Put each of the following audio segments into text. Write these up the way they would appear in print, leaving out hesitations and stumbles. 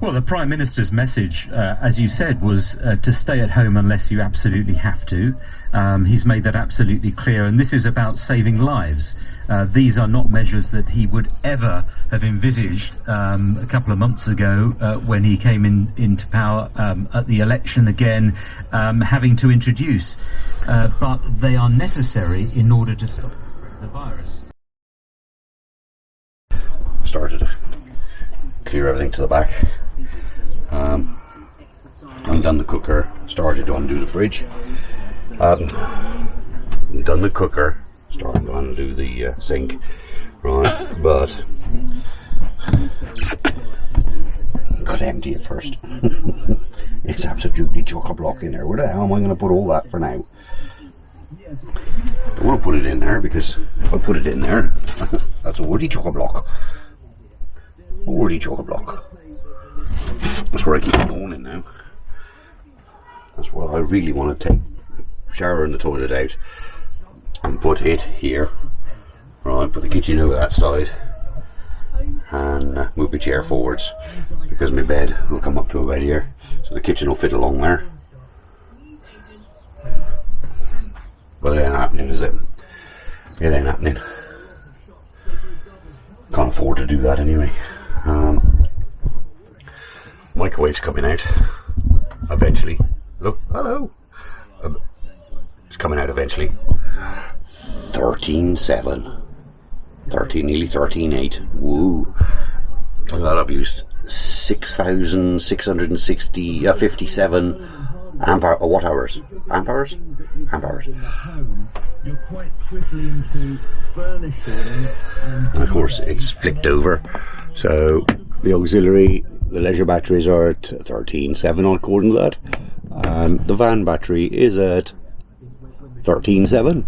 Well, the Prime Minister's message, as you said, was to stay at home unless you absolutely have to. He's made that absolutely clear, and this is about saving lives. These are not measures that he would ever have envisaged a couple of months ago when he came into power at the election again, having to introduce. But they are necessary in order to stop the virus. Started to clear everything to the back. Undone the cooker, started to undo the fridge. Done the cooker, starting to undo the sink. Right, but got to empty it first. It's absolutely chock-a-block in there. Where the hell am I going to put all that for now? I want to put it in there because if I put it in there, that's already chock-a-block. Already chock-a-block. That's where I keep it going in now. That's what I really want to take shower and the toilet out and put it here. Right, put the kitchen over that side and move my chair forwards because my bed will come up to about here, so the kitchen will fit along there. But it ain't happening, is it? It ain't happening. Can't afford to do that anyway. Microwave's coming out eventually. Look, hello. It's coming out eventually. 13.7, nearly 13.8. Woo! Look at that. I've used 6,657 watt hours. Amp hours. And of course, it's flicked over. So the auxiliary, the leisure batteries are at 13.7 according to that, and the van battery is at 13.7.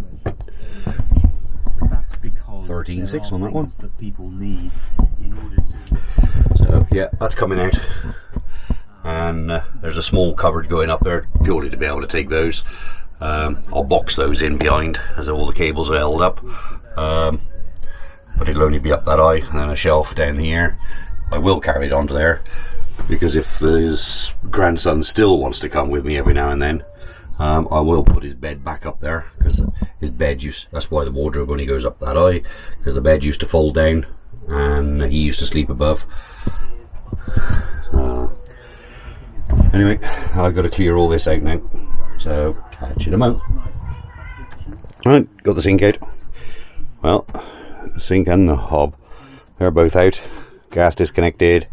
13.6 on that one. That people need in order to... So yeah, that's coming out, and there's a small cupboard going up there purely to be able to take those. I'll box those in behind as all the cables are held up, but it'll only be up that high, and then a shelf down here. I will carry it onto there because if his grandson still wants to come with me every now and then, I will put his bed back up there, because his bed that's why the wardrobe only goes up that high, because the bed used to fold down and he used to sleep above. Anyway, I've got to clear all this out now, so catch you in a moment. Right, got the sink out. Well, the sink and the hob, they're both out. Gas disconnected,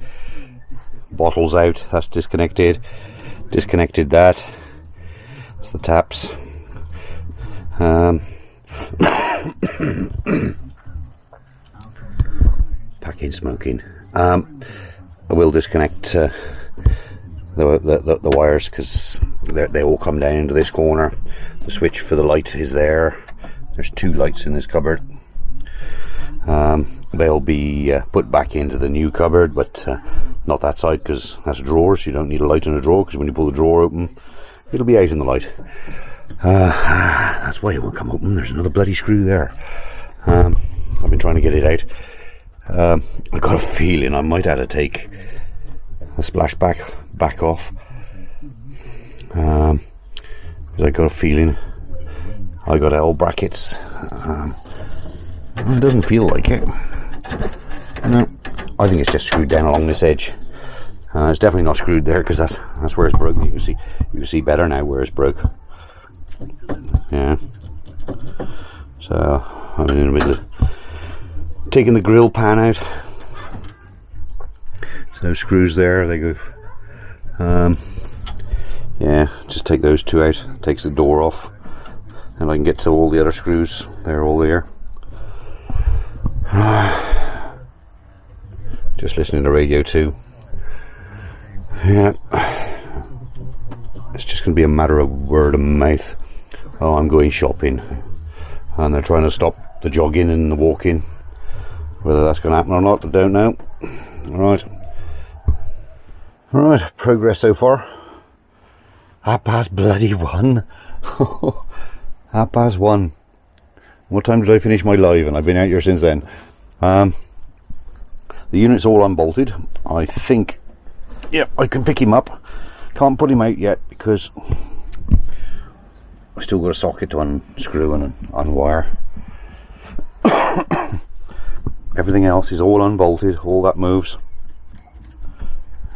bottles out, that's disconnected. Disconnected that. That's the taps. Packing smoking. I will disconnect the wires, because they all come down into this corner. The switch for the light is there. There's two lights in this cupboard. They'll be put back into the new cupboard, but not that side, because that's drawers. You don't need a light in a drawer, because when you pull the drawer open, it'll be out in the light. That's why it won't come open. There's another bloody screw there. I've been trying to get it out. I've got a feeling I might have to take the splashback back off, because I got a feeling I got L brackets. It doesn't feel like it. No, I think it's just screwed down along this edge. It's definitely not screwed there, because that's where it's broken. You can see better now where it's broke. Yeah. So I'm in the middle of taking the grill pan out. So those screws there, they go. Yeah, just take those two out. Takes the door off, and I can get to all the other screws. They're all there. Just listening to radio too. Yeah, it's just going to be a matter of word of mouth. Oh, I'm going shopping, and they're trying to stop the jogging and the walking. Whether that's going to happen or not, I don't know. Alright, progress so far. 1:30. 1:30. What time did I finish my live? And I've been out here since then. The unit's all unbolted. I think yeah, I can pick him up. Can't put him out yet because I still got a socket to unscrew and unwire. Everything else is all unbolted, all that moves.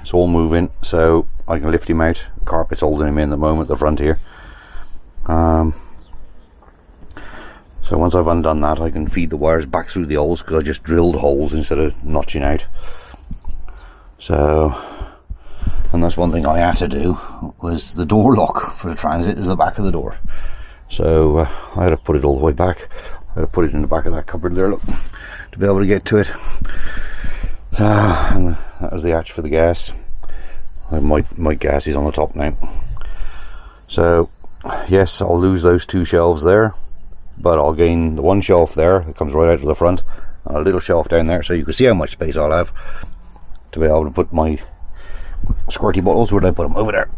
It's all moving, so I can lift him out. The carpet's holding him in at the moment, the front here. So once I've undone that, I can feed the wires back through the holes, because I just drilled holes instead of notching out. So, and that's one thing I had to do, was the door lock for the Transit is the back of the door. So I had to put it all the way back. I had to put it in the back of that cupboard there, look, to be able to get to it. So, and that was the hatch for the gas. My gas is on the top now. So yes, I'll lose those two shelves there, but I'll gain the one shelf there that comes right out of the front, and a little shelf down there, so you can see how much space I'll have to be able to put my squirty bottles. Where did I put them? Over there.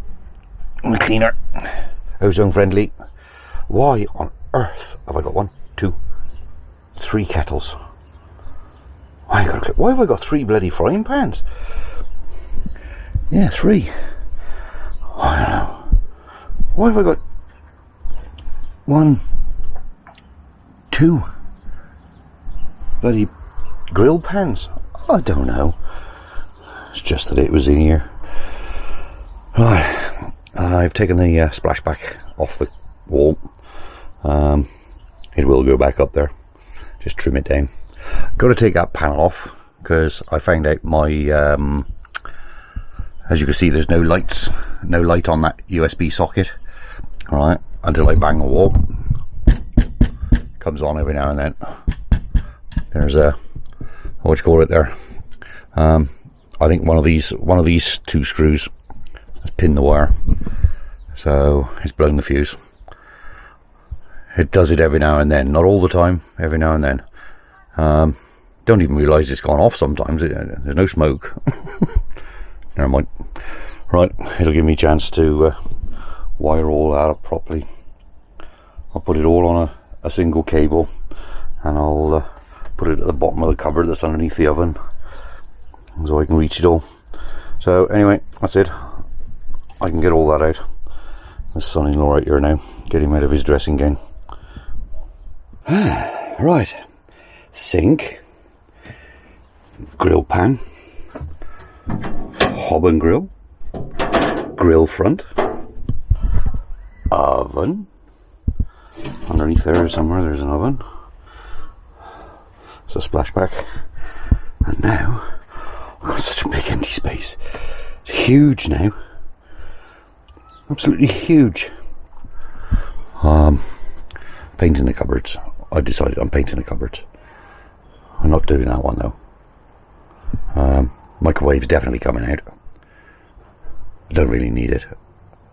And the cleaner, ozone friendly. Why on earth have I got 1, 2, 3 kettles? Why have I got 3 bloody frying pans? Yeah, 3. I don't know. Why have I got 1, 2 bloody grill pans? I don't know. It's just that it was in here. Right, I've taken the splashback off the wall. It will go back up there. Just trim it down. Got to take that panel off because I found out my as you can see, there's no light on that USB socket. Alright, until I bang the wall. It comes on every now and then. There's a, what do you call it there? I think one of these 2 screws has pinned the wire, so it's blown the fuse. It does it every now and then, not all the time, every now and then. Don't even realise it's gone off sometimes. There's no smoke. Never mind. Right, it'll give me a chance to wire all that up properly. I'll put it all on a single cable, and I'll put it at the bottom of the cupboard that's underneath the oven, so I can reach it all. So anyway, that's it. I can get all that out. The son-in-law right here now. Get him out of his dressing gown. Right. Sink. Grill pan. Hob and grill. Grill front. Oven. Underneath there somewhere there's an oven. It's a splashback. And now I've got such a big empty space. It's huge now. Absolutely huge. Painting the cupboards. I decided I'm painting the cupboards. I'm not doing that one though. Microwave's definitely coming out. I don't really need it.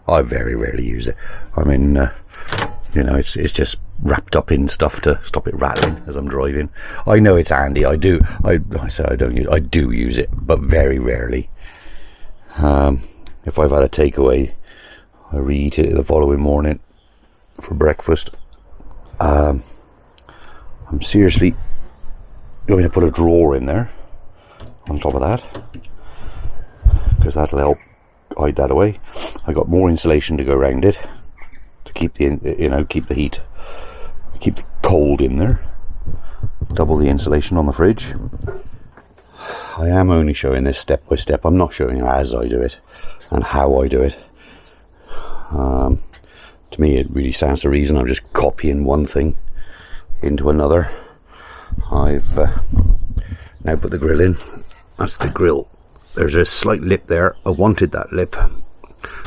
I very rarely use it. I mean, you know, it's just wrapped up in stuff to stop it rattling as I'm driving. I know it's handy. I do use it, but very rarely. If I've had a takeaway, I reheat it the following morning for breakfast. I'm seriously going to put a drawer in there on top of that, because that'll help hide that away. I got more insulation to go around it to keep the keep the heat, keep the cold in there. Double the insulation on the fridge. I am only showing this step by step. I'm not showing you as I do it and how I do it. To me, it really stands to reason. I'm just copying one thing into another. I've now put the grill in. That's the grill. There's a slight lip there. I wanted that lip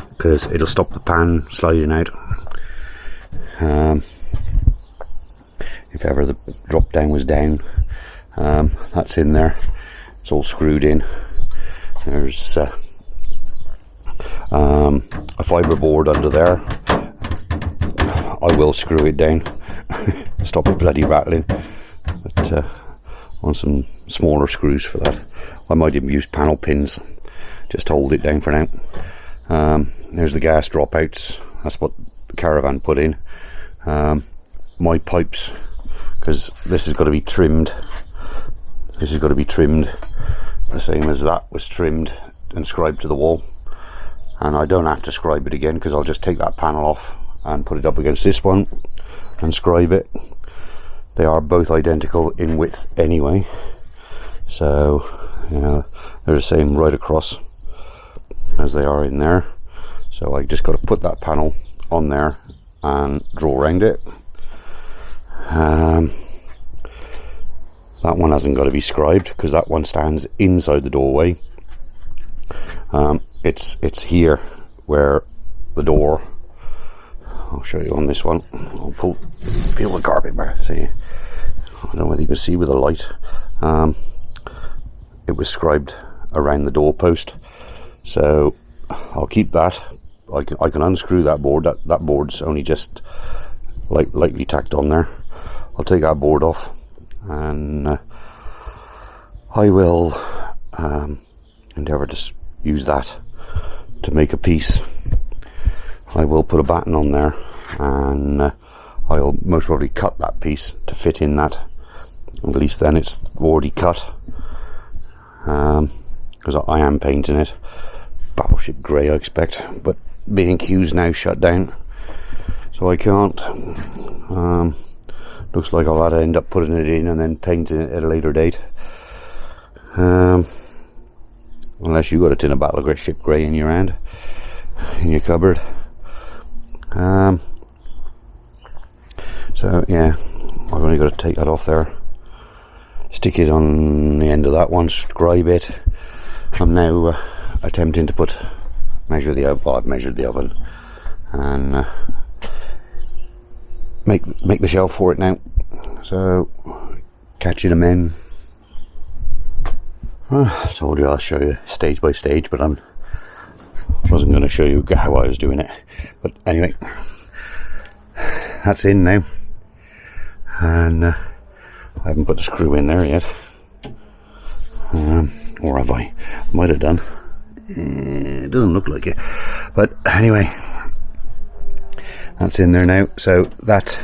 because it'll stop the pan sliding out. If ever the drop down was down, that's in there. It's all screwed in. There's a fibre board under there. I will screw it down. Stop it bloody rattling. But I want some smaller screws for that. I might even use panel pins just to hold it down for now. There's the gas dropouts. That's what the caravan put in. My pipes, because this has got to be trimmed. This has got to be trimmed the same as that was trimmed inscribed to the wall, and I don't have to scribe it again because I'll just take that panel off and put it up against this one and scribe it. They are both identical in width anyway, so you know they're the same right across as they are in there. So I just got to put that panel on there and draw around it. That one hasn't got to be scribed because that one stands inside the doorway. It's here where the door, I'll show you on this one. I'll peel the carpet back. See, I don't know whether you can see with the light. It was scribed around the doorpost, so I'll keep that. I can unscrew that board. That board's only just lightly tacked on there. I'll take that board off, and I will endeavour to use that to make a piece. I will put a batten on there, and I'll most probably cut that piece to fit in that. At least then it's already cut, because I am painting it battleship grey, I expect, but B&Q's now shut down, so I can't. Looks like I'll have to end up putting it in and then painting it at a later date, unless you got a tin of battleship grey in your hand, in your cupboard. So yeah, I've only got to take that off there, stick it on the end of that one, scribe it. I'm now attempting to measure the oven. Well, I've measured the oven and make the shelf for it now. So catching them in. I told you I'll show you stage by stage, but I wasn't going to show you how I was doing it. But anyway, that's in now, and I haven't put the screw in there yet, or have I? Might have done. It doesn't look like it, but anyway, that's in there now. So that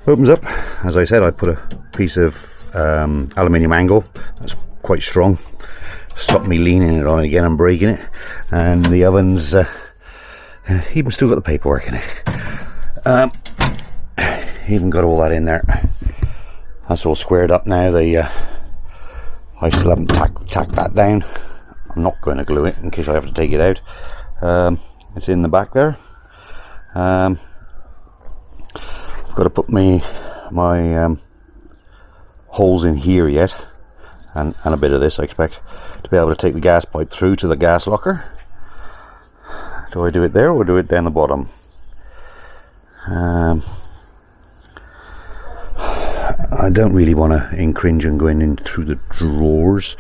opens up. As I said, I put a piece of aluminium angle that's quite strong, stop me leaning it on again and breaking it. And the oven's even still got the paperwork in it, even got all that in there. That's all squared up now. I still haven't tacked that down. I'm not going to glue it in case I have to take it out. It's in the back there. I've got to put my holes in here yet, and a bit of this I expect, to be able to take the gas pipe through to the gas locker. Do I do it there or do it down the bottom? I don't really want to encringe and going in through the drawers.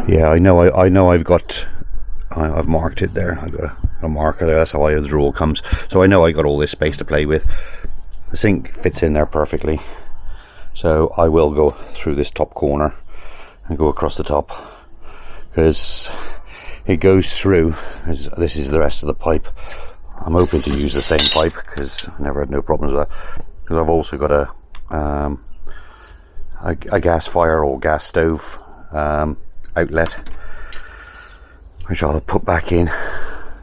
Yeah, I know I've marked it there. I've got a marker there. That's how the drawer comes. So I know I got all this space to play with. The sink fits in there perfectly. So I will go through this top corner and go across the top, because it goes through, as this is the rest of the pipe. I'm hoping to use the same pipe because I never had no problems with that, because I've also got a gas fire or gas stove outlet, which I'll put back in,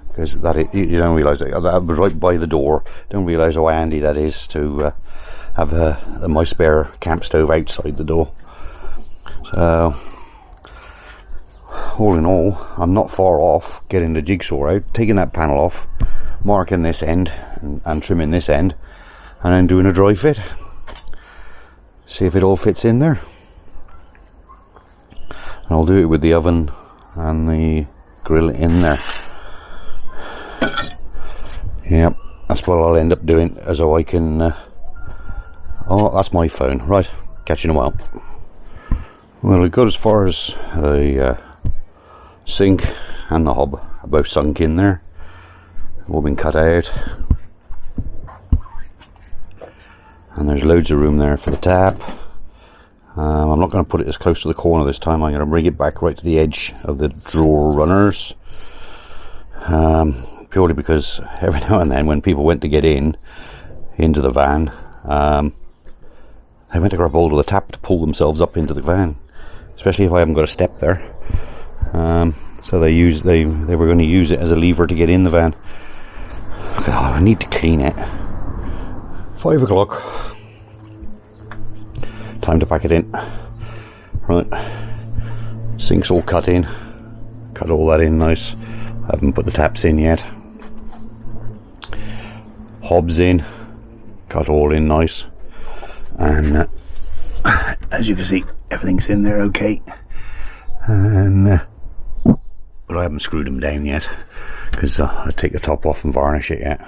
because you don't realise that was right by the door. Don't realise how handy that is to have my spare camp stove outside the door. So all in all, I'm not far off getting the jigsaw out, taking that panel off, marking this end and trimming this end, and then doing a dry fit. See if it all fits in there. And I'll do it with the oven and the grill in there. Yep, that's what I'll end up doing, as though I can oh, that's my phone. Right, catch you in a while. Well, it got as far as the sink and the hob are both sunk in there, all been cut out, and there's loads of room there for the tap. I'm not going to put it as close to the corner this time. I'm going to bring it back right to the edge of the drawer runners, purely because every now and then when people went to get into the van, they went to grab hold of the tap to pull themselves up into the van, especially if I haven't got a step there. So they were going to use it as a lever to get in the van. Oh, I need to clean it. 5 o'clock. Time to pack it in. Right. Sink's all cut in. Cut all that in nice. I haven't put the taps in yet. Hobs in. Cut all in nice. And as you can see, everything's in there okay. And but I haven't screwed them down yet, because I take the top off and varnish it yet.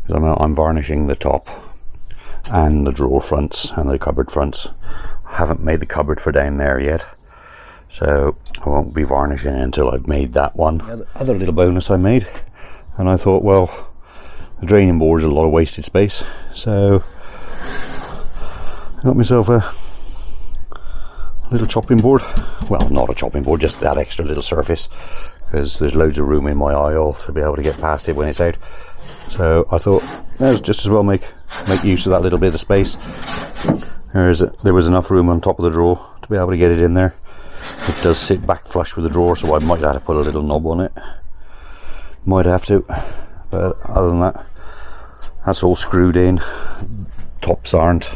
Because I'm varnishing the top and the drawer fronts and the cupboard fronts. I haven't made the cupboard for down there yet, so I won't be varnishing it until I've made that one. The other little bonus I made, and I thought, well, the draining board is a lot of wasted space, so I got myself a little chopping board. Well, not a chopping board, just that extra little surface, because there's loads of room in my aisle to be able to get past it when it's out. So I thought, let's just as well make use of that little bit of space. There was enough room on top of the drawer to be able to get it in there. It does sit back flush with the drawer, so I might have to put a little knob on it. Might have to, but other than that, that's all screwed in. Tops aren't.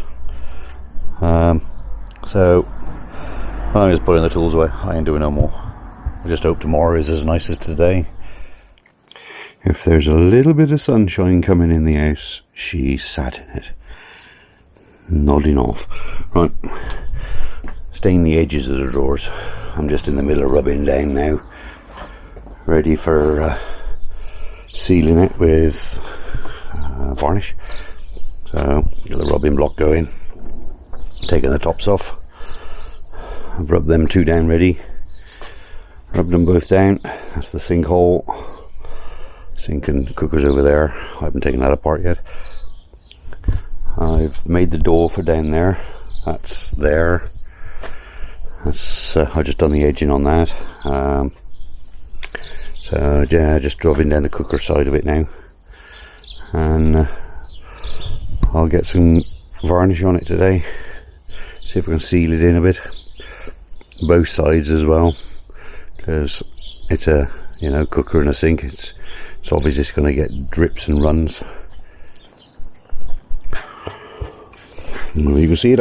So I'm just putting the tools away. I ain't doing no more. I just hope tomorrow is as nice as today. If there's a little bit of sunshine coming in the house, she sat in it, nodding off. Right, stain the edges of the drawers. I'm just in the middle of rubbing down now, ready for sealing it with varnish. So get the rubbing block going, taking the tops off. I've rubbed them two down ready, rubbed them both down. That's the sink hole. Sink and cooker's over there. I haven't taken that apart yet. I've made the door for down there. That's there. That's I've just done the edging on that. So yeah, just rubbing down the cooker side of it now, and I'll get some varnish on it today. See if we can seal it in a bit, both sides as well, because it's a cooker and a sink. It's obviously just going to get drips and runs. Well, you can see it.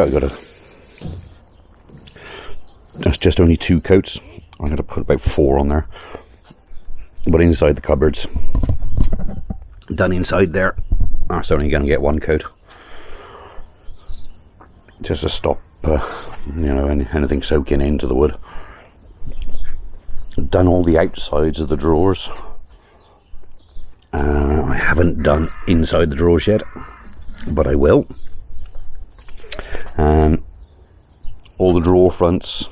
That's just only 2 coats. I'm going to put about 4 on there. But inside the cupboards, done inside there, that's only going to get 1 coat, just to stop anything soaking into the wood. Done all the outsides of the drawers. I haven't done inside the drawers yet, but I will. All the drawer fronts,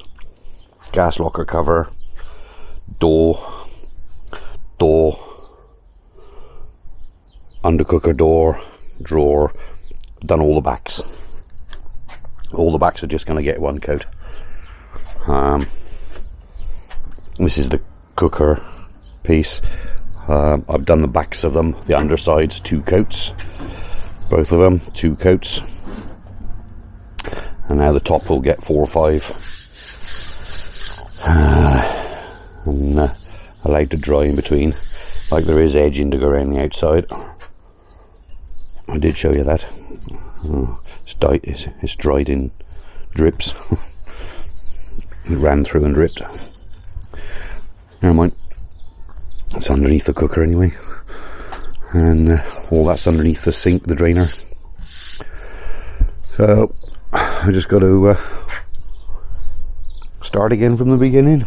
gas locker cover, door, undercooker door, drawer. Done all the backs. All the backs are just going to get 1 coat. This is the cooker piece. I've done the backs of them, the undersides 2 coats, both of them 2 coats, and now the top will get 4 or 5, and allowed to dry in between. Like there is edging to go around the outside. I did show you that. It's dried in drips. It ran through and dripped. Never mind. It's underneath the cooker anyway, and all that's underneath the sink, the drainer. So I just got to start again from the beginning.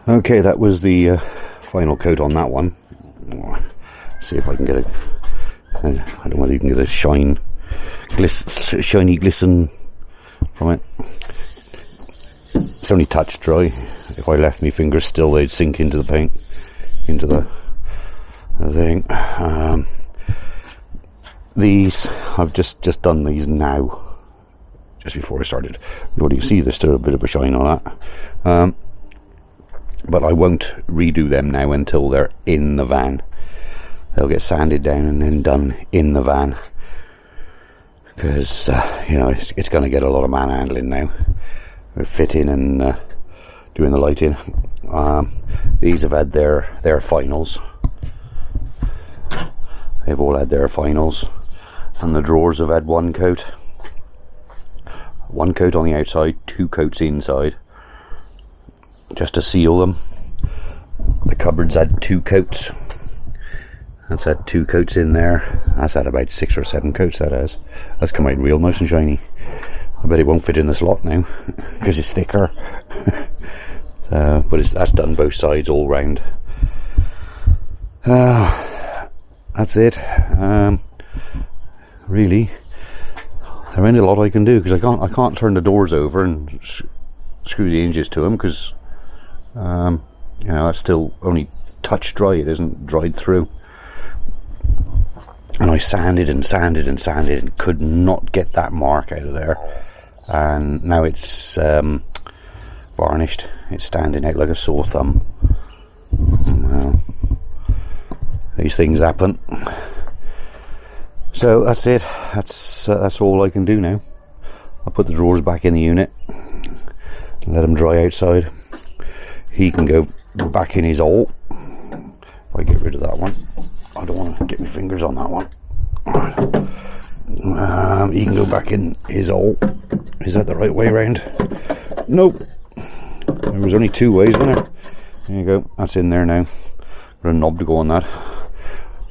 Okay, that was the final coat on that one. See if I can get a I don't know whether you can get a shiny glisten from it. It's only touch dry. If I left my fingers still, they'd sink into the paint, into the thing. These, I've just done these now, just before I started. What do you see? There's still a bit of a shine on that. But I won't redo them now until they're in the van. They'll get sanded down and then done in the van, because it's going to get a lot of manhandling now. Fitting and doing the lighting. These have had their finals. They've all had their finals, and the drawers have had one coat on the outside, 2 coats inside, just to seal them. The cupboards had 2 coats. That's had 2 coats in there. That's had about 6 or 7 coats. That's come out real nice and shiny. I bet it won't fit in the slot now because it's thicker. But that's done both sides all round. That's it. Really, there ain't a lot I can do because I can't turn the doors over and screw the hinges to them because you know, that's still only touch dry. It isn't dried through. And I sanded and sanded and sanded and could not get that mark out of there. And now it's varnished. It's standing out like a sore thumb. Well, these things happen. So that's it. That's all I can do now. I'll put the drawers back in the unit, let them dry outside. He can go back in his hole. If I get rid of that one, I don't want to get my fingers on that one. He can go back in his hole. Is that the right way round? Nope. There was only 2 ways, wasn't there? There you go. That's in there now. Got a knob to go on that.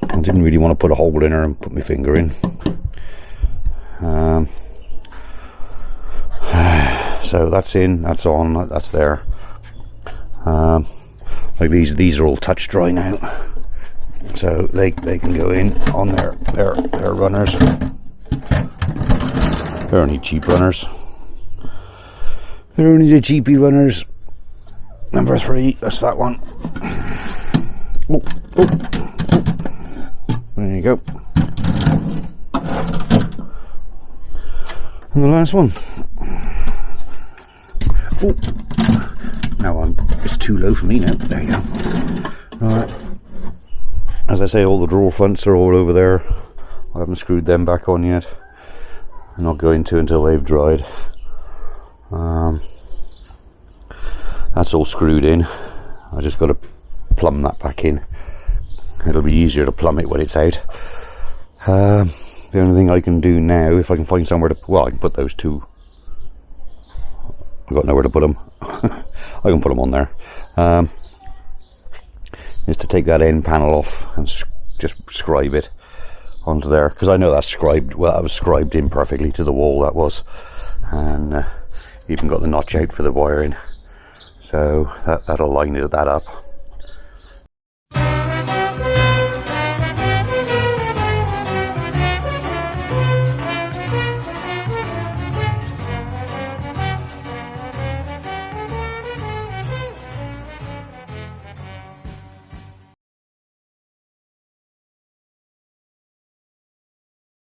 I didn't really want to put a hole in her and put my finger in. So that's in. That's on. That's there. Like these are all touch dry now. So they can go in on their runners. They're only cheap runners. They're only the cheapy runners. Number 3, that's that one. Oh. There you go. And the last one. Oh. Now it's too low for me now. There you go. Right. As I say, all the drawer fronts are all over there. I haven't screwed them back on yet. I'm not going to until they've dried. That's all screwed in. I just got to plumb that back in. It'll be easier to plumb it when it's out. The only thing I can do now, if I can find somewhere to, well, I can put those 2. I've got nowhere to put them. I can put them on there. Is to take that end panel off and just scribe it onto there, because I know that's scribed. Well, that was scribed in perfectly to the wall, that was, and even got the notch out for the wiring, so that'll line that up.